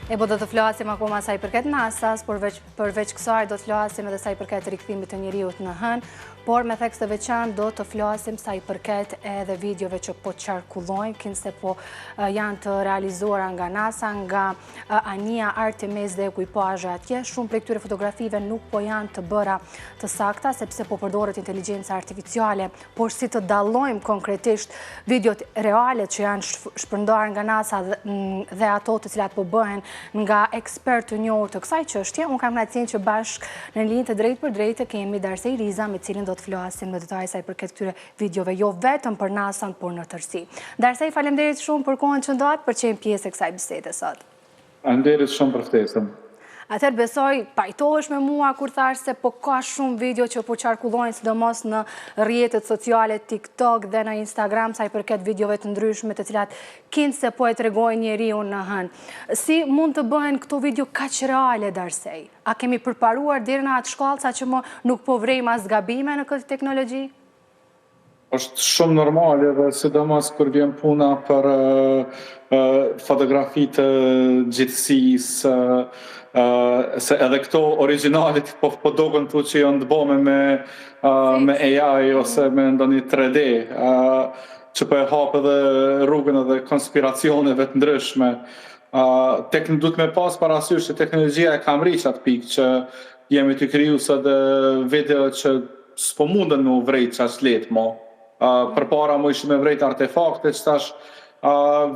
Po do të flasim akoma sa i përket NASA-s, përveç kësaj do të flasim edhe sa i përket rikthimit të njeriut në hënë, por me theks të veçantë do të flasim sa i përket edhe videove që po qarkullojnë, kinse po janë të realizuara nga NASA, nga anija Artemis dhe ekuipazhe atje. Shumë prej këtyre fotografive nuk po janë të bëra të sakta, sepse po përdoret inteligjenca artificiale, por si të dallojmë konkretisht videot reale që janë shpërndarë nga NASA dhe ato të cilat po bëhen nga ekspert të njohur të kësaj çështje. Unë kam kënaqësinë që bashkë në linjë të drejtë për drejtë kemi Darsej Riza, me cilin do të flasim në detaj sa i përket këtyre videove, jo vetëm për NASA-n, por në tërësi. Darsej, faleminderit shumë për kohën që ndat për qenë pjesë e kësaj bisede sot. Faleminderit shumë për ftesën. Atëherë besoj pajtohesh me mua kur thash se po ka shumë video që po qarkullojnë sidomos në rrjetet sociale TikTok dhe në Instagram sa i përket videove të ndryshme të cilat kinse po e tregojnë njeriu në hënë. Si mund të bëhen këto video kaq reale, Darsej? A kemi përparuar deri në atë shkallë sa që më nuk po vrejmë as gabime në këtë teknologji? Është shumë normale dhe sidomos kur vjen puna për fotografi të gjithësisë, se edhe këto originalit po doken tu që janë të bëme me AI ose me ndonjë 3D, që po e hapë edhe rrugën edhe konspiracioneve të ndryshme. Duhet me pas parasysh që teknologjia e ka mriq atë pikë që jemi të kriju sot video që s'po mundën me u vrejt qaq letë mo. Përpara mu ishim me vrejt artefakte që tash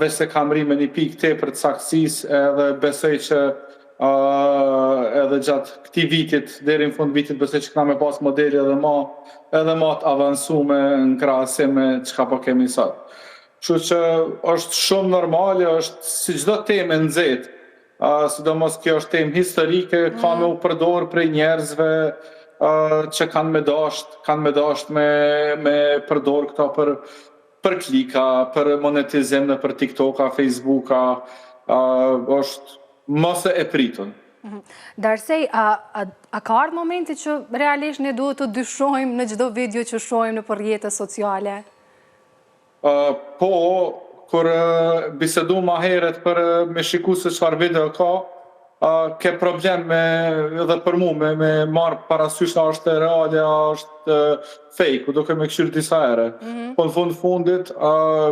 veç se kam rri me një pikë tepër të saktësisë, edhe besoj që edhe gjatë këtij vitit deri në fund vitit besoj që kena me pas modeli edhe ma të avansume në krahasim me çka po kemi sot. Kështu që është shumë normale, është si çdo temë e nxehtë, sidomos kjo është temë historike, ka me u përdorë prej njerëzve që kanë me dasht me përdorë këta për klika, për monetizim në për TikToka, Facebooka, është mëse e pritën. Darsej, a ka ardhur momenti që realisht ne duhet të dyshojmë në çdo video që shohim në rrjetet sociale? Po, kur bisedu ma heret për me shiku se çfarë video ka, ke problem edhe për mu me marrë parasysh a është reale, a është fake, duke me këshyrë disa ere. Po në fundit,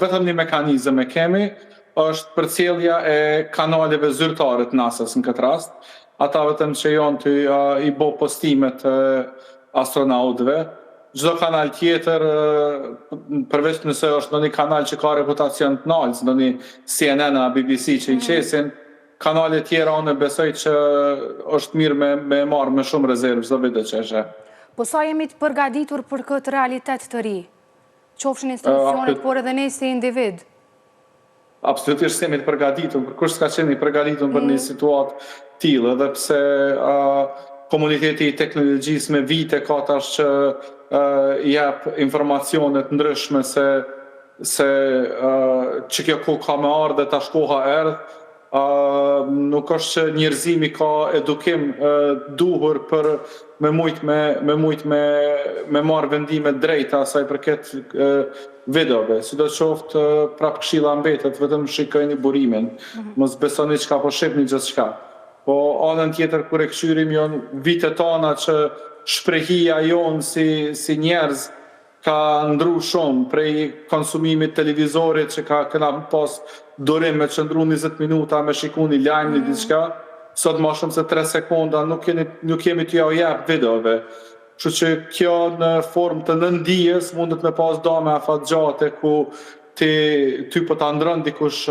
vetëm një mekanizëm e kemi, është përcjellja e kanaleve zyrtare të NASA-s në këtë rast. Ata vetëm që janë të i bo postimet astronautëve. Çdo kanal tjetër, përveç nëse është ndonjë kanal që ka reputacion të lartë, ndonjë CNN a BBC që i qesin, kanale tjera unë besoj që është mirë me marrë me shumë rezervë çdo video që është. Po sa jemi të përgatitur për këtë realitet të ri? Qofshin institucionet, por edhe ne si individ? Absolutisht jemi të përgatitur, kush s'ka qenë i përgatitur për një situatë tillë, edhe pse komuniteti i teknologjisë me vite ka tash që jep informacione të ndryshme se që kjo kohë ka me ardhur dhe tash koha erdh. Nuk është që njerëzimi ka edukim duhur për me mujt me marrë vendime drejta sa i përket videove. Sidoqoftë prap këshilla mbetet, vetëm shikojni burimin, mos besoni çka po shihni gjithçka. Po anën tjetër kur e këshyrim janë vitet tona që shprehia jonë si njerëz ka ndru shumë prej konsumimit televizorit që kena pas durim me qëndru 20 minuta me shiku një lajm një diçka, sot ma shumë se 3 sekonda nuk jemi t'ja u jep videove. Kështu që kjo në formë të nëndijes mundet me pas dame afat gjate ku ty po ta ndron dikush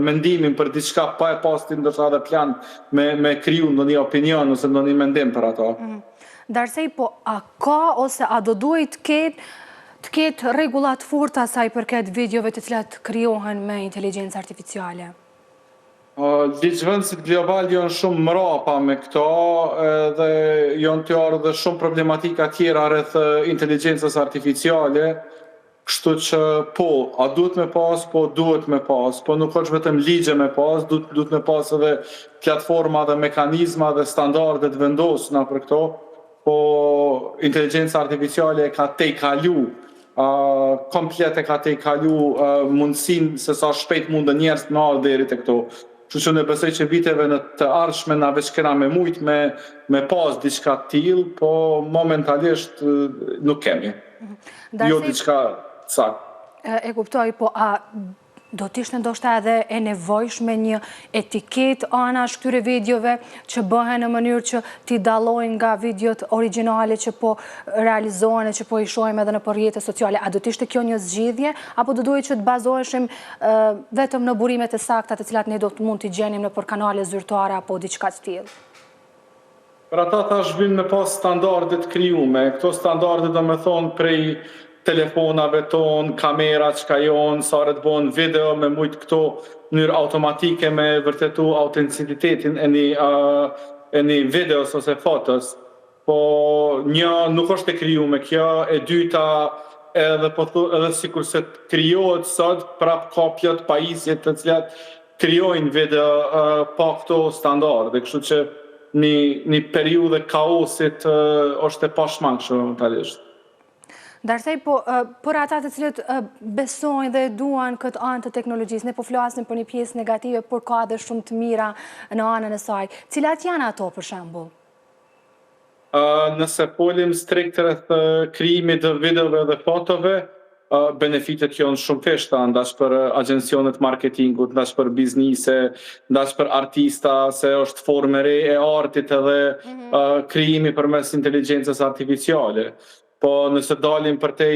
mendimin për diçka pa e pas ti ndoshta edhe plan me kriju ndonjë opinion ose ndonjë mendim për ato. Darsej, po a ka ose a do duhet të ketë rregullat forta sa i përket videove të cilat krijohen me inteligjencë artificiale? Ligjvendësit global janë shumë mrapa me këto dhe janë të ardhur shumë problematika tjera rreth inteligjencës artificiale, kështu që po, a duhet me pas, po duhet me pas, po nuk është vetëm ligje me pas, duhet me pas edhe platforma dhe mekanizma dhe standarde të vendosura për këto, po inteligjenca artificiale ka tejkalu komplet e ka tejkalu mundësinë se sa shpejt mundën njerëz të marrë deri te këto. Kështu që ne besoj që viteve në të ardhshme na veç kena me mujt me pas diçka të tillë, po momentalisht nuk kemi. Jo diçka saktë. E kuptoj, po a do t'ishte ndoshta edhe e nevojshme një etiket anash këtyre videove që bëhen në mënyrë që t'i dallojnë nga videot origjinale që po realizohen e që po i shohim edhe në rrjetet sociale? A do t'ishte kjo një zgjidhje apo do duhet që të bazoheshim vetëm në burimet e sakta të cilat ne do të mund t'i gjenim nëpër kanale zyrtare apo diçka të tillë? Për ata tash vijnë me pas standarde të krijuame. Këto standarde do me thonë prej telefonave ton, kamera që ka jonë, sa të bëhen video me mujt këto mënyrë automatike me vërtetu autenticitetin e një videos ose fotos. Po një nuk është e krijuar kjo, e dyta edhe sikur se krijohet sot prap kopjat pajisjet të cilat krijojnë video pa këto standarde, kështu që një periudhë kaosit është e pashmangshme momentalisht. Darsej, po për ata të cilët besojnë dhe duan këtë anë të teknologjisë, ne po flasim për një pjesë negative, por ka edhe shumë të mira në anën e saj. Cilat janë ato për shembull? Nëse polim strikt rreth krijimit të videove dhe fotove, benefitet janë shumë thjeshta, ndash për agjencionet marketingut, ndash për biznise, ndash për artista, se është formë e re e artit edhe krijimi përmes inteligjencës artificiale. Po nëse dalim për te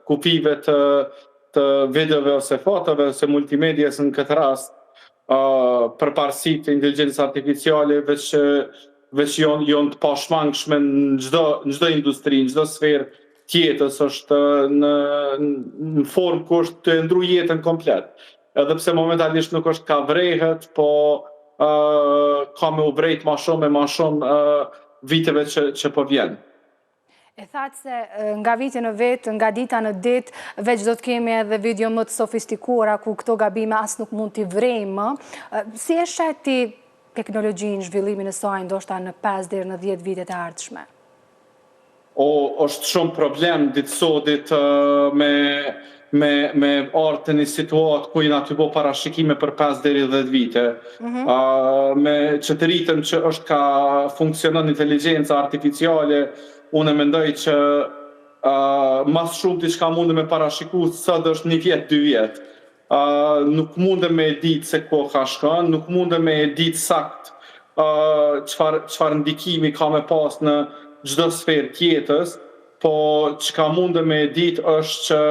kufive të videove ose fotove ose multimedias në këtë rast, përparësitë të inteligjencës artificiale veç janë të pashmangshme në çdo industri, në çdo sferë tjetës, është në formë ku është të ndru jetën komplet. Edhe pse momentalisht nuk është ka vrehet, po ka me u vrejt ma shumë e ma shumë viteve që po vjenë. E thatë se nga viti në vit, nga dita në dit, veç do të kemi edhe video më të sofistikuara ku këto gabime as nuk mund t'i vrejmë. Si e sheti teknologjinë, zhvillimin e saj ndoshta në 5 deri në 10 vitet e ardhshme? Është shumë problem ditësodit me artë një situatë ku jena të bo parashikime për 5 deri 10 vite. Me që të rritëm që është ka funksionon inteligjenca artificiale, unë e mendoj që mas shumë t'i shka mundë me parashiku sot është 1 vjet, 2 vjet. Nuk mundë me ditë se ko ka shkon, nuk mundë me ditë sakt qëfar ndikimi ka me pas në çdo sferë tjetës, po çka mundë me ditë është që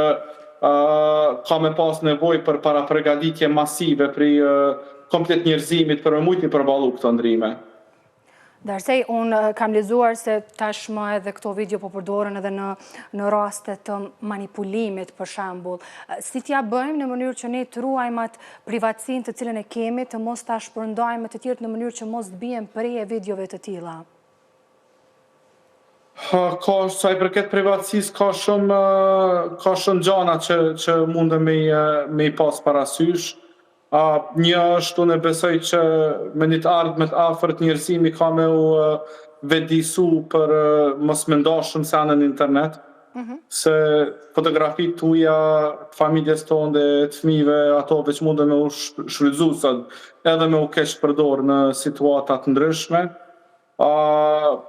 ka me pas nevoj për para përgatitje masive për komplet njerëzimit për me mujt një përballu këto ndrime. Darsej, unë kam lexuar se tashmë edhe këto video po përdoren edhe në raste të manipulimit, për shembull. Si t'ja bëjmë në mënyrë që ne të ruajmë atë privatësinë të cilën e kemi, të mos ta shpërndajmë të tjerët në mënyrë që mos të bien prej e videove të tilla? Sa i përket privatësisë, ka shumë gjana që mundë me i pas parasysh. Një është, unë e besoj që me një të ardhmet afërt njerëzimi ka me u vedisu për mos me nda shumë sene në internet, se fotografitë tuja, të familjes tonë dhe të fëmijëve, ato veç mundë me u shfrytzu sot, edhe me u keq përdor në situatat ndryshme.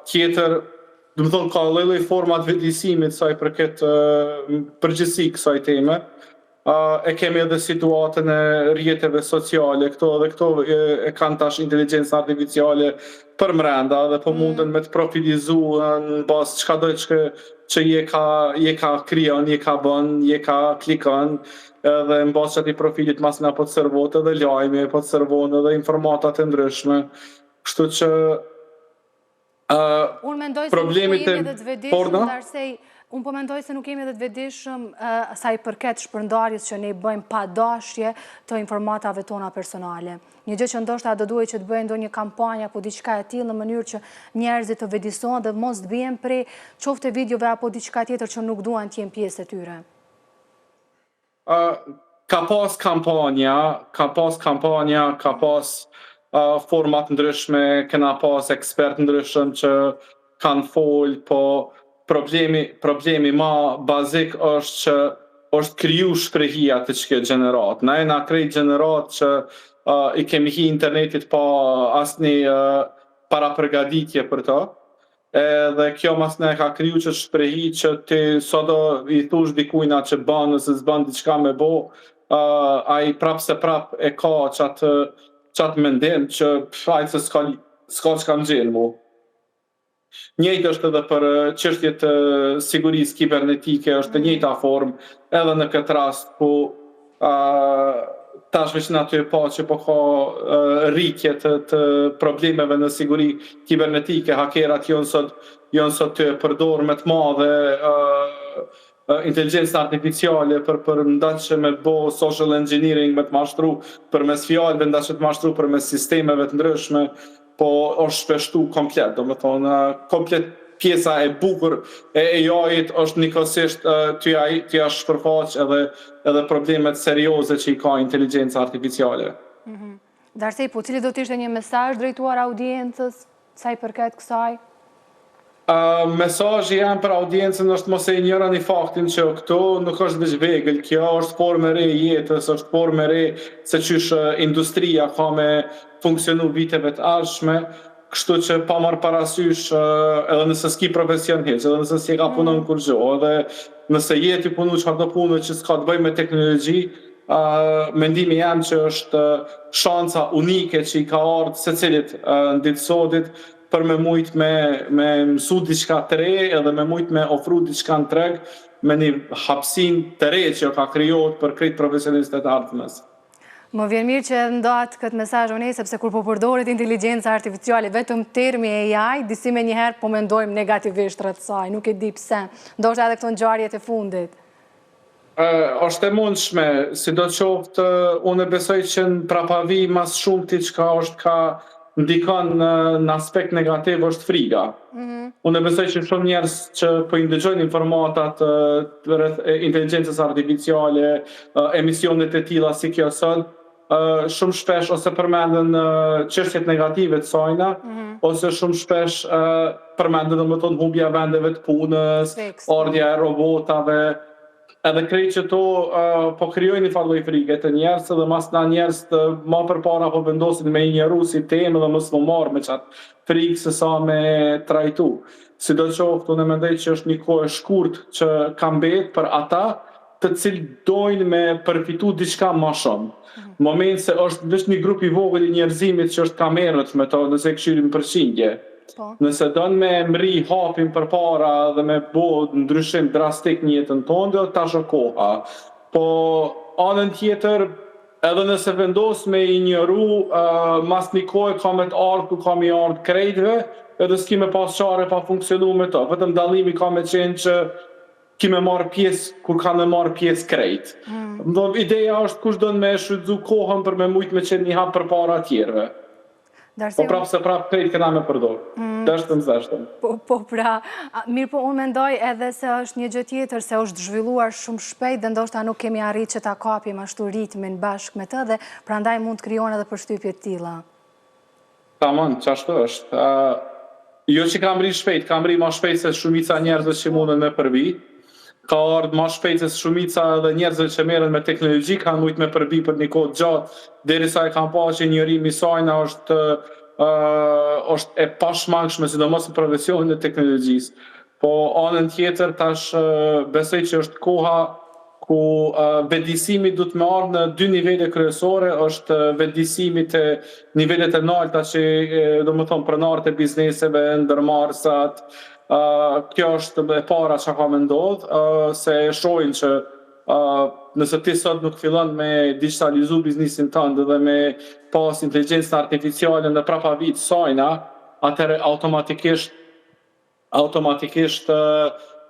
Tjetër, do të thonë ka lloj-lloj format vedisimit sa i përket përgjithësi kësaj teme. E kemi edhe situatën e rrjeteve sociale, këto e kanë tash inteligjencën artificiale për mrenda dhe po mundën me të profilizu në bazë çka do që je ka krijon, je ka bën, je ka klikon, edhe në bazë çatij profilit masina po të servohet edhe lajme, po të servohen edhe informata të ndryshme. Kështu që unë mendoj se nuk jemi edhe të vetëdijshëm, Darsej. Unë po mendoj se nuk jemi edhe të vetëdijshëm sa i përket shpërndarjes që ne bëjmë pa dashje të informatave tona personale. Një gjë që ndoshta do duhet që të bëjë ndonjë kampanja apo diçka e tillë në mënyrë që njerëzit të vëdësohen dhe mos të bien prej qoftë videove apo diçka tjetër që nuk duan të jenë pjesë e tyre. Ka pas kampanja, ka pas format ndryshme, kena pas ekspert ndryshëm që kanë folë, po problemi ma bazik është që është kriju shprehia të çka gjenerat. Na krejt gjenerat që i kemi hi internetit pa asnjë para përgatitje për to. Edhe kjo mas ne ka kriju që shprehi që ti sado i thush dikujna që ban nëse s'ban diçka me bo, ai prap se prap e ka qatë mendim që ai se s'ka çka m'gjen mu. Njëjtë është edhe për çështjet të sigurisë kibernetike, është e njëjta formë edhe në këtë rast ku tash veç në aty e pa që po ka rritje të problemeve në siguri kibernetike, hakerat janë sot të përdorë me të madhe inteligjencën artificiale për ndaçe me bo social engineering, me të mashtru përmes fjalëve, ndaçe të mashtru përmes sistemeve të ndryshme, po është shpeshtu komplet, do me thonë, komplet pjesa e bukur e AI-it është njëkohësisht t'ja shpërfaq edhe problemet serioze që i ka inteligjenca artificiale. Darsej, po cili do t'ishte një mesazh drejtuar audiencës sa i përket kësaj? Mesazhi jam për audiencën është mos e injoroni faktin që këtu nuk është veç vegël, kjo është formë e re e jetës, është formë e re se qysh industria ka me funksionu viteve të ardhshme, kështu që pa marrë parasysh edhe nëse s'ki profesion heq, edhe nëse s'je ka punon kur gjo, edhe nëse jeti punu që ka të punë që s'ka të bëj me teknologji, mendimi jam që është shanca unike që i ka ardhur secilit ditësodit për me mujt me mësu diçka të re edhe me mujt me ofru diçka në treg me një hapsin të re që ka krijohet për krejt profesionistet ardhmes. Më vjen mirë që ndohet këtë mesazh unë, sepse kur po përdoret inteligjenca artificiale, vetëm termi AI, disi me njëherë po mendojmë negativisht rreth saj, nuk e di pse. Ndoshta edhe këto ngjarjet e fundit. Është e mundshme, sidoqoftë unë besoj që në prapavi mas shumti çka është ka ndikon në aspekt negativ është friga. Unë besoj që shumë njerëz që po i ndëgjojnë informatat rreth inteligjencës artificiale, emisionet e tilla si kjo sot, shumë shpesh ose përmenden çështjet negative të sajna, ose shumë shpesh përmenden domethënë humbja vendeve të punës, ardhja e robotave. Edhe krejt që to po krijojnë një farë lloj frike të njerëz dhe mas na njerëz më përpara po vendosin me injoru si temë dhe mos më marr me çat frikë se sa me trajtu. Sidoqoftë unë mendoj që është një kohë e shkurtë që ka mbetë për ata të cilët dojnë me përfitu diçka më shumë. Në moment se është vetëm një grup i vogël i njerëzimit që është kamerët me to nëse e këshirim përqindje. Nëse donë me mri hapin për para dhe me bo ndryshim drastik një jetën tonë, tash është koha. Po anën tjetër, edhe nëse vendos me injoru, mas një kohë ka me të ardhë ku ka me ardhë krejtve, edhe s'ki me pas qare pa funksionu me to. Vetëm dallimi ka me qenë që ki me marrë pjesë kur ka me marrë pjesë krejt. Ideja është kush do me shfrytzu kohën për me mujt me qenë një hap për para tjerve. Po prapë se prapë krejt këna me përdorë. Deshtëm. Po pra, mirë po unë mendoj edhe se është një gjë tjetër, se është zhvilluar shumë shpejt dhe ndoshta nuk kemi arrit që ta kapim ashtu ritmin bashkë me të dhe prandaj mund të krijon edhe përshtypje të tilla. Tamam, çashtu është. Jo që kam rri shpejt, kam rri ma shpejt se shumica njerëzve që mundën me përbi. Ka ardhë ma shpejt se shumica dhe njerëzve që merren me teknologji kanë mujt me përbi për një kohë gjatë, derisa e kam pa që njërimi sajna është e pashmangshme, sidomos në profesionin e teknologjisë. Po anën tjetër tash besoj që është koha ku vetëdijsimi du të me ardhë në dy nivele kryesore, është vetëdijsimi të nivelet e larta që do më thonë pronarët e bizneseve, ndërmarrësat. Kjo është e para që ka me ndodhë, se shohin që nëse ti sot nuk fillon me digitalizu biznesin tënd dhe me pas inteligjencën artificiale në prapavit sajna, atëherë automatikisht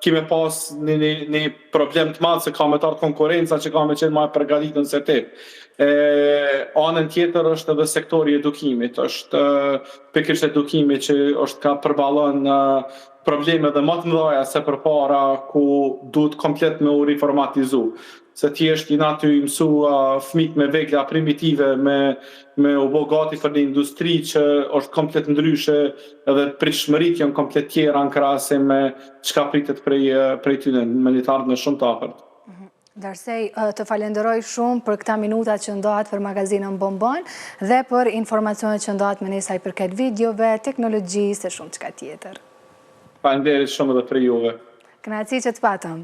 ki me pas një problem të madh se ka me të ardhë konkurenca që ka me qenë ma e përgatitën se ti. Anën tjetër është edhe sektori edukimit, është pikërisht edukimi që është ka përballon probleme dhe më të mëdha se përpara ku duhet komplet me u riformatizu. Se ti është aty mësu fëmijët me vegla primitive me u bë gati për një industri që është komplet ndryshe edhe pritshmëritë janë komplet tjera në krahasim me çka pritet prej tyre me një të ardhmen shumë të afërt. Darsej, të falenderoj shumë për këta minutat që ndohat për magazinën Bonbon dhe për informacionet që ndohat me ne sa i përket videove, teknologjisë e shumë çka tjetër. Faleminderit shumë edhe për juve. Kënaqësi që të patëm.